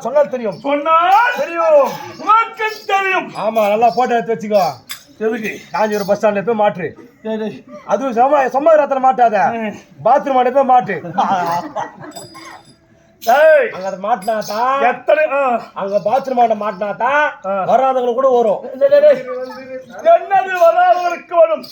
சொன்னா தெரியும் ஆமா நல்லா போட்டோ எடுத்து வச்சுக்கோ எதுக்கு காஞ்சிபுரம் பஸ் ஸ்டாண்ட்ல போய் மாற்று அதுவும் சமாதானத்துல மாட்டாத பாத்ரூம் போய் மாட்டு அங்க மாட்டினாதான் எத்தனை அங்க பாத்ரூம் மாட்டினாதான் வராதவங்களுக்கு கூட வரும் என்னது வராதவங்களுக்கு வரும்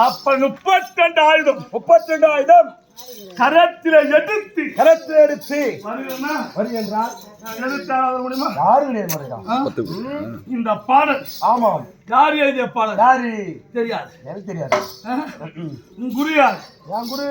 அப்ப 32 ஆயுதம் கரத்தில எடுத்து முடியுமா இந்த பாடல் ஆமாம் யார் எழுதிய பாடல் யாரு தெரியாது எனக்கு தெரியாது குரு யார் என் குரு